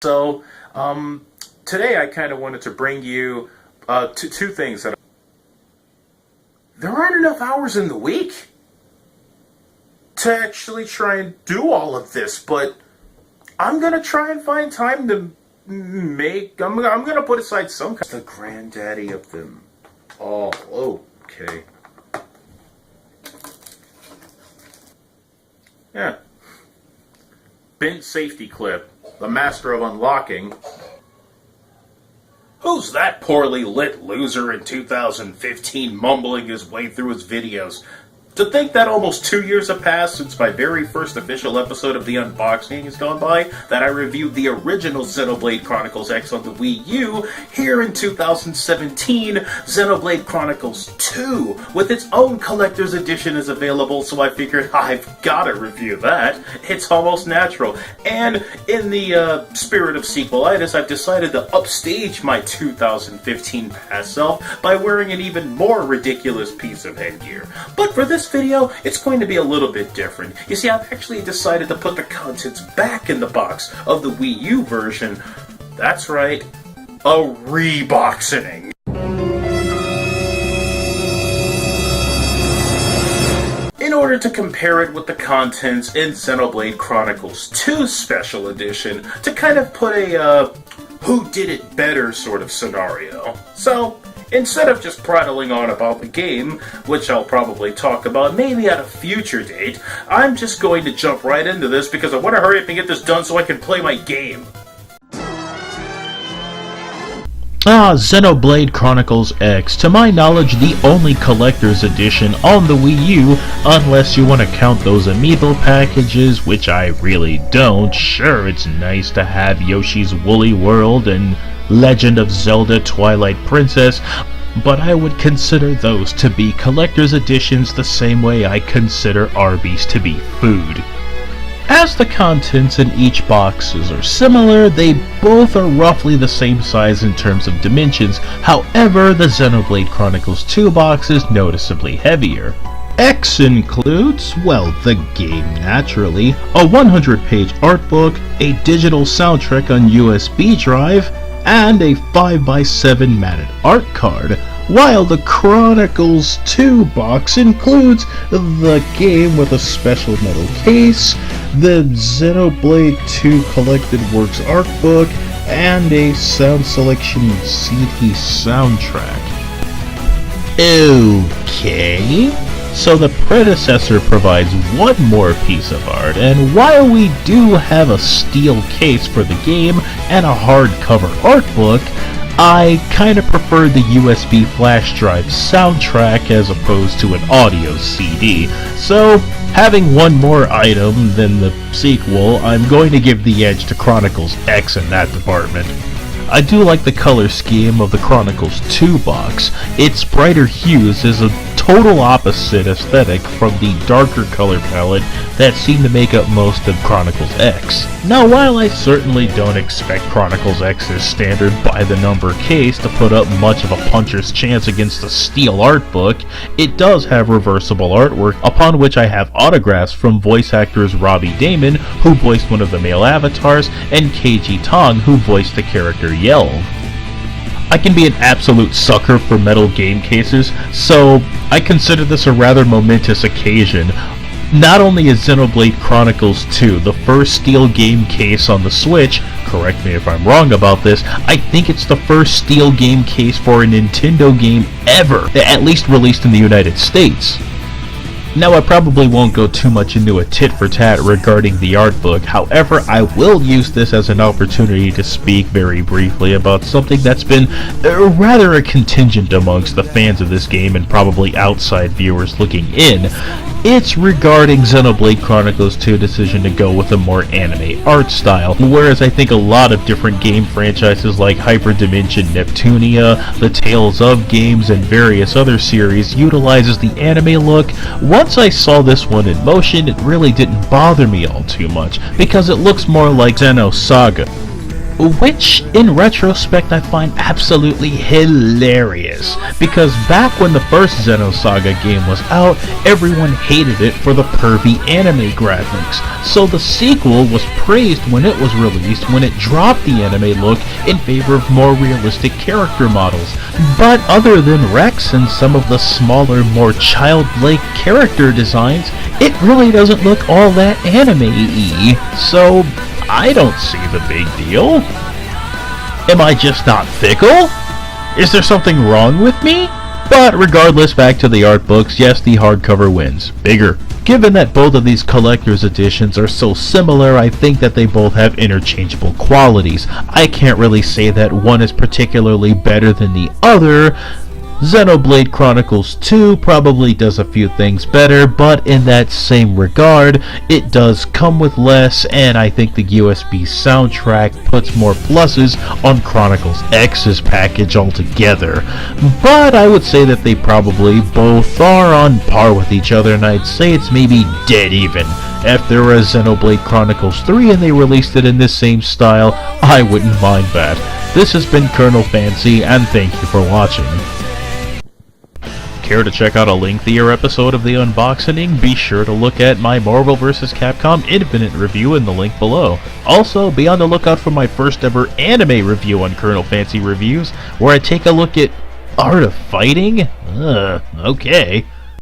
So, today I kind of wanted to bring you two things. There aren't enough hours in the week to actually try and do all of this, but I'm gonna try and find time to I'm gonna put aside some kind of the granddaddy of them. Oh, okay. Yeah. Bent safety clip. The master of unlocking. Who's that poorly lit loser in 2015 mumbling his way through his videos? To think that almost 2 years have passed since my very first official episode of the Unboxening has gone by, that I reviewed the original Xenoblade Chronicles X on the Wii U, here in 2017, Xenoblade Chronicles 2, with its own collector's edition is available, so I figured I've gotta review that. It's almost natural. And in the spirit of sequelitis, I've decided to upstage my 2015 past self by wearing an even more ridiculous piece of headgear. But for this video, it's going to be a little bit different. You see, I've actually decided to put the contents back in the box of the Wii U version. That's right, a reboxening. In order to compare it with the contents in Xenoblade Chronicles 2 Special Edition, to kind of put a, who did it better sort of scenario. So, instead of just prattling on about the game, which I'll probably talk about maybe at a future date, I'm just going to jump right into this because I want to hurry up and get this done so I can play my game. Xenoblade Chronicles X, to my knowledge the only collector's edition on the Wii U, unless you want to count those amiibo packages, which I really don't. Sure, it's nice to have Yoshi's Woolly World and Legend of Zelda Twilight Princess, but I would consider those to be collector's editions the same way I consider Arby's to be food. As the contents in each boxes are similar, they both are roughly the same size in terms of dimensions. However, the Xenoblade Chronicles 2 box is noticeably heavier. X includes, well, the game naturally, a 100-page art book, a digital soundtrack on USB drive, and a 5x7 matted art card, while the Chronicles 2 box includes the game with a special metal case, the Xenoblade 2 Collected Works art book, and a sound selection CD soundtrack. Okay, so the predecessor provides one more piece of art, and while we do have a steel case for the game and a hardcover art book, I kinda prefer the USB flash drive soundtrack as opposed to an audio CD, so having one more item than the sequel, I'm going to give the edge to Chronicles X in that department. I do like the color scheme of the Chronicles 2 box. Its brighter hues is a total opposite aesthetic from the darker color palette that seemed to make up most of Chronicles X. Now, while I certainly don't expect Chronicles X's standard by-the-number case to put up much of a puncher's chance against the steel art book, it does have reversible artwork upon which I have autographs from voice actors Robbie Daymond, who voiced one of the male avatars, and Keiji Tong, who voiced the character Yell. I can be an absolute sucker for metal game cases, so I consider this a rather momentous occasion. Not only is Xenoblade Chronicles 2 the first steel game case on the Switch, correct me if I'm wrong about this, I think it's the first steel game case for a Nintendo game ever, at least released in the United States. Now, I probably won't go too much into a tit-for-tat regarding the art book, however, I will use this as an opportunity to speak very briefly about something that's been rather a contingent amongst the fans of this game and probably outside viewers looking in. It's regarding Xenoblade Chronicles 2's decision to go with a more anime art style, whereas I think a lot of different game franchises like Hyperdimension Neptunia, the Tales of games, and various other series utilizes the anime look. Once I saw this one in motion, it really didn't bother me all too much, because it looks more like Xenosaga. which in retrospect I find absolutely hilarious, because back when the first Xenosaga game was out, everyone hated it for the pervy anime graphics, so the sequel was praised when it was released when it dropped the anime look in favor of more realistic character models. But other than Rex and some of the smaller, more childlike character designs, it really doesn't look all that anime-y, so I don't see the big deal. Am I just not fickle? Is there something wrong with me? But regardless, back to the art books, yes, the hardcover wins. Bigger. Given that both of these collector's editions are so similar, I think that they both have interchangeable qualities. I can't really say that one is particularly better than the other. Xenoblade Chronicles 2 probably does a few things better, but in that same regard, it does come with less, and I think the USB soundtrack puts more pluses on Chronicles X's package altogether. But I would say that they probably both are on par with each other, and I'd say it's maybe dead even. If there was Xenoblade Chronicles 3 and they released it in this same style, I wouldn't mind that. This has been Colonel Fancy, and thank you for watching. Care to check out a lengthier episode of the Unboxening? Be sure to look at my Marvel vs. Capcom Infinite review in the link below. Also, be on the lookout for my first ever anime review on Colonel Fancy Reviews, where I take a look at Art of Fighting? Okay.